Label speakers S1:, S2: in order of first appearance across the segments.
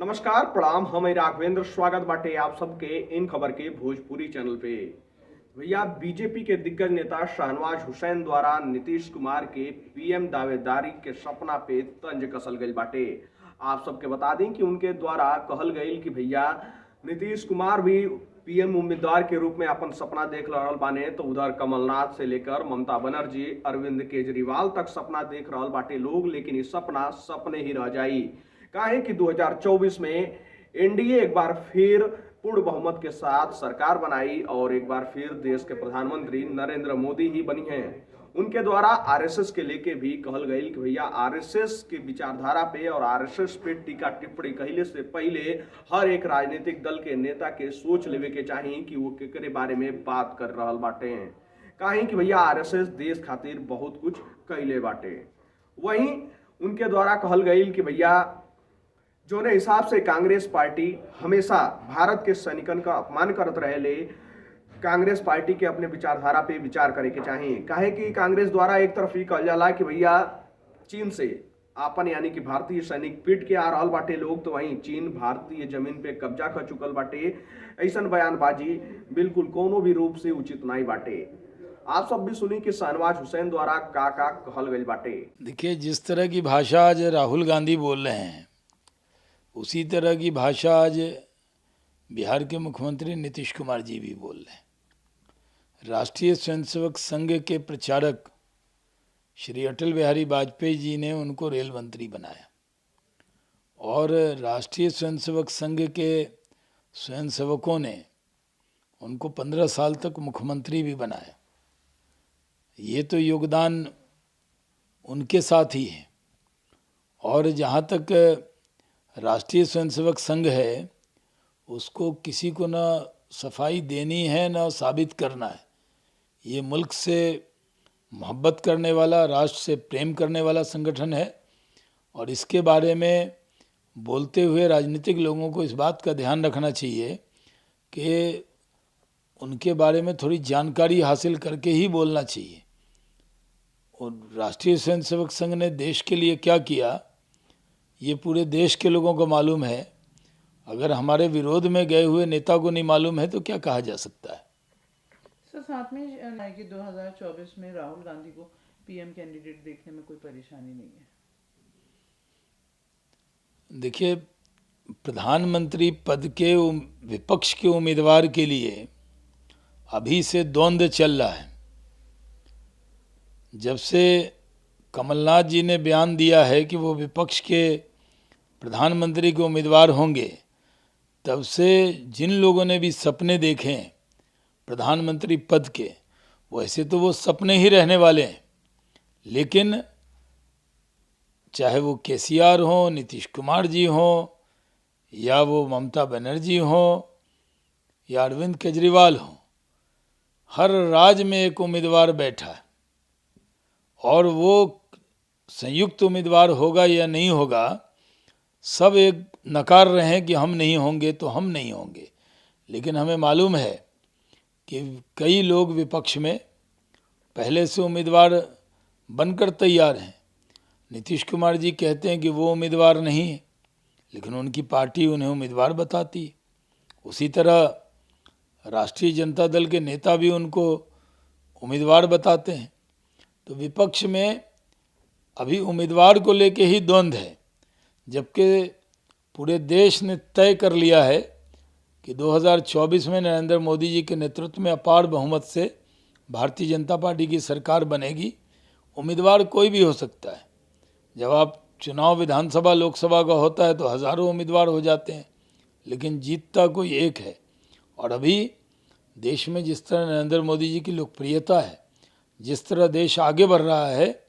S1: नमस्कार प्रणाम। हम राघवेंद्र स्वागत बाटे आप सबके इन खबर के भोजपुरी चैनल पे। भैया, बीजेपी के दिग्गज नेता शाहनवाज हुसैन द्वारा नीतीश कुमार के पीएम दावेदारी के सपना पे तंज कसल गई बाटे। आप सबके बता दें कि उनके द्वारा कहल गई कि भैया नीतीश कुमार भी पीएम उम्मीदवार के रूप में अपन सपना देख रहल बाने, तो उधर कमलनाथ से लेकर ममता बनर्जी, अरविंद केजरीवाल तक सपना देख रहल बाटे लोग। लेकिन ये सपना सपने ही रह जाई। काहे कि 2024 में एनडीए एक बार फिर पूर्ण बहुमत के साथ सरकार बनाई और एक बार फिर देश के प्रधानमंत्री नरेंद्र मोदी ही बनी हैं। उनके द्वारा आरएसएस के लेके भी कहल गई कि भैया आरएसएस की विचारधारा पे और आरएसएस पे टीका टिप्पणी कहले से पहले हर एक राजनीतिक दल के नेता के सोच लेवे के चाहिए कि वो केकरे बारे में बात कर रहल बाटे। काहे कि भैया आरएसएस देश खातिर बहुत कुछ कैले बाटे। वहीं उनके द्वारा कहल गई कि भैया जोने हिसाब से कांग्रेस पार्टी हमेशा भारत के सैनिकन का अपमान करत रहे ले, कांग्रेस पार्टी के अपने विचारधारा पे विचार करे के चाहिए। काहे कि कांग्रेस द्वारा एक तरफ ही कहल जाला कि भैया चीन से आपन यानी कि भारतीय सैनिक पीट के आ रहल बाटे लोग, तो वहीं चीन भारतीय जमीन पे कब्जा कर चुकल बाटे। ऐसन बयानबाजी बिल्कुल कोनो भी रूप से उचित नहीं बाटे। आप सब भी सुनी कि शाहनवाज हुसैन द्वारा का कहल गई बाटे।
S2: देखिए, जिस तरह की भाषा आज राहुल गांधी बोल रहे हैं उसी तरह की भाषा आज बिहार के मुख्यमंत्री नीतीश कुमार जी भी बोल रहे हैं। राष्ट्रीय स्वयंसेवक संघ के प्रचारक श्री अटल बिहारी वाजपेयी जी ने उनको रेल मंत्री बनाया और राष्ट्रीय स्वयंसेवक संघ के स्वयंसेवकों ने उनको 15 साल तक मुख्यमंत्री भी बनाया। ये तो योगदान उनके साथ ही है। और जहाँ तक राष्ट्रीय स्वयंसेवक संघ है, उसको किसी को ना सफाई देनी है ना साबित करना है। ये मुल्क से मोहब्बत करने वाला, राष्ट्र से प्रेम करने वाला संगठन है और इसके बारे में बोलते हुए राजनीतिक लोगों को इस बात का ध्यान रखना चाहिए कि उनके बारे में थोड़ी जानकारी हासिल करके ही बोलना चाहिए। और राष्ट्रीय स्वयंसेवक संघ ने देश के लिए क्या किया ये पूरे देश के लोगों को मालूम है। अगर हमारे विरोध में गए हुए नेता को नहीं मालूम है तो क्या कहा जा सकता है।
S3: सर, साथ में कि 2024 में राहुल गांधी को पीएम कैंडिडेट देखने में कोई परेशानी नहीं है।
S2: देखिए, प्रधानमंत्री पद के विपक्ष के उम्मीदवार के लिए अभी से द्वंद्व चल रहा है। जब से कमलनाथ जी ने बयान दिया है कि वो विपक्ष के प्रधानमंत्री के उम्मीदवार होंगे, तब से जिन लोगों ने भी सपने देखे हैं प्रधानमंत्री पद के, वैसे तो वो सपने ही रहने वाले हैं। लेकिन चाहे वो केसीआर हो, नीतीश कुमार जी हो, या वो ममता बनर्जी हो, या अरविंद केजरीवाल हो, हर राज्य में एक उम्मीदवार बैठा है और वो संयुक्त उम्मीदवार होगा या नहीं होगा, सब एक नकार रहे हैं कि हम नहीं होंगे तो हम नहीं होंगे। लेकिन हमें मालूम है कि कई लोग विपक्ष में पहले से उम्मीदवार बनकर तैयार हैं। नीतीश कुमार जी कहते हैं कि वो उम्मीदवार नहीं है, लेकिन उनकी पार्टी उन्हें उम्मीदवार बताती है। उसी तरह राष्ट्रीय जनता दल के नेता भी उनको उम्मीदवार बताते हैं। तो विपक्ष में अभी उम्मीदवार को लेके ही द्वंद्व है, जबकि पूरे देश ने तय कर लिया है कि 2024 में नरेंद्र मोदी जी के नेतृत्व में अपार बहुमत से भारतीय जनता पार्टी की सरकार बनेगी। उम्मीदवार कोई भी हो सकता है। जब आप चुनाव विधानसभा लोकसभा का होता है तो हज़ारों उम्मीदवार हो जाते हैं, लेकिन जीतता कोई एक है। और अभी देश में जिस तरह नरेंद्र मोदी जी की लोकप्रियता है, जिस तरह देश आगे बढ़ रहा है,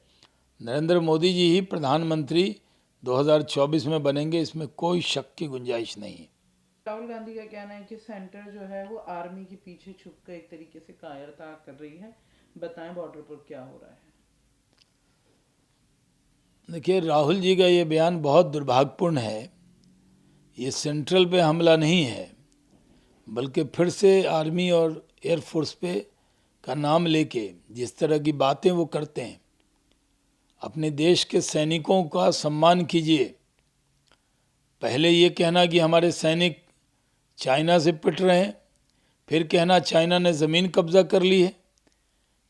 S2: नरेंद्र मोदी जी ही प्रधानमंत्री 2024 में बनेंगे, इसमें कोई शक की गुंजाइश नहीं है।
S3: राहुल गांधी का कहना है कि सेंटर जो है वो आर्मी के पीछे छुप कर एक तरीके से कायरता कर रही है। बताएं बॉर्डर पर क्या हो रहा है।
S2: देखिए, राहुल जी का ये बयान बहुत दुर्भाग्यपूर्ण है। ये सेंट्रल पे हमला नहीं है, बल्कि फिर से आर्मी और एयरफोर्स पे का नाम लेके जिस तरह की बातें वो करते हैं। अपने देश के सैनिकों का सम्मान कीजिए। पहले ये कहना कि हमारे सैनिक चाइना से पिट रहे हैं, फिर कहना चाइना ने ज़मीन कब्जा कर ली है,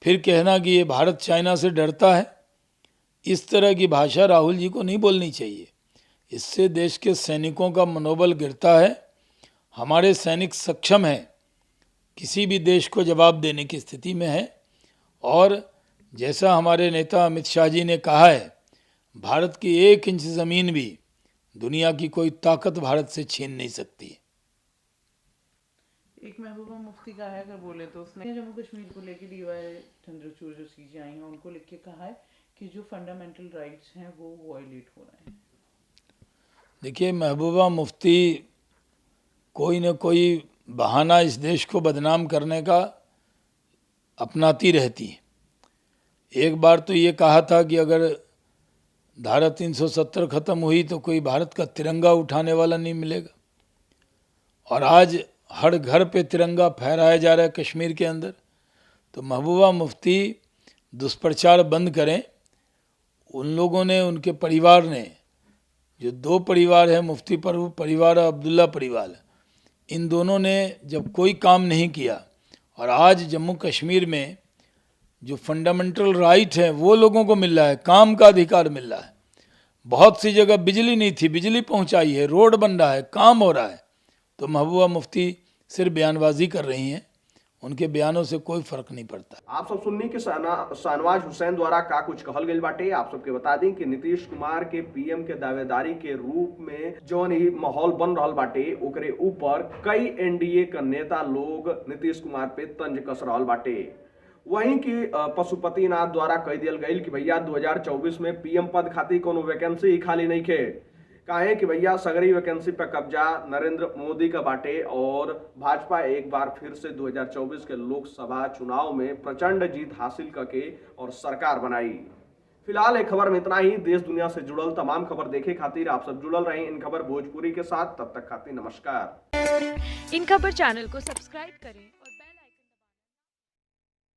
S2: फिर कहना कि ये भारत चाइना से डरता है। इस तरह की भाषा राहुल जी को नहीं बोलनी चाहिए। इससे देश के सैनिकों का मनोबल गिरता है। हमारे सैनिक सक्षम हैं, किसी भी देश को जवाब देने की स्थिति में है। और जैसा हमारे नेता अमित शाह जी ने कहा है, भारत की 1 इंच ज़मीन भी दुनिया की कोई ताकत भारत से छीन नहीं सकती।
S3: एक महबूबा मुफ्ती का है, अगर बोले तो उसने जम्मू कश्मीर को लेकर डीवाई चंद्रचूड़ जो चीज़ें आई हैं उनको लिख के कहा है कि जो फंडामेंटल राइट्स हैं वो वायलेट हो रहे हैं।
S2: देखिए, महबूबा मुफ्ती कोई न कोई बहाना इस देश को बदनाम करने का अपनाती रहती है। एक बार तो ये कहा था कि अगर धारा 370 खत्म हुई तो कोई भारत का तिरंगा उठाने वाला नहीं मिलेगा, और आज हर घर पे तिरंगा फहराया जा रहा है कश्मीर के अंदर। तो महबूबा मुफ्ती दुष्प्रचार बंद करें। उन लोगों ने, उनके परिवार ने, जो 2 परिवार है, मुफ्ती परिवार और अब्दुल्ला परिवार, इन दोनों ने जब कोई काम नहीं किया और आज जम्मू कश्मीर में जो फंडामेंटल राइट है वो लोगों को मिल रहा है, काम का अधिकार मिल रहा है। बहुत सी जगह बिजली नहीं थी, बिजली पहुंचाई है, रोड बन रहा है, काम हो रहा है। तो महबूबा मुफ्ती सिर्फ बयानबाजी कर रही हैं, उनके बयानों से कोई फर्क नहीं पड़ता।
S1: आप सब सुननी कि शाहनवाज हुसैन द्वारा का कुछ कहल गई बाटे। आप सबके बता दें कि नीतीश कुमार के पीएम के दावेदारी के रूप में जौन ही माहौल बन रहा बाटे, ओकरे ऊपर कई एनडीए का नेता लोग नीतीश कुमार पे तंज कस रहा बाटे। वहीं की पशुपतिनाथ द्वारा कह दिया गई कि भैया 2024 में पीएम पद खातिर कोनो वैकेंसी ही खाली नहीं खे, काहे कि भैया सगरी वैकेंसी पर कब्जा नरेंद्र मोदी का बाटे और भाजपा एक बार फिर से 2024 के लोकसभा चुनाव में प्रचंड जीत हासिल करके और सरकार बनाई। फिलहाल एक खबर में इतना ही। देश दुनिया से जुड़ल तमाम खबर देखे खातिर आप सब जुड़ल रहे इन खबर भोजपुरी के साथ। तब तक खातिर नमस्कार।
S4: इन खबर चैनल को सब्सक्राइब करें।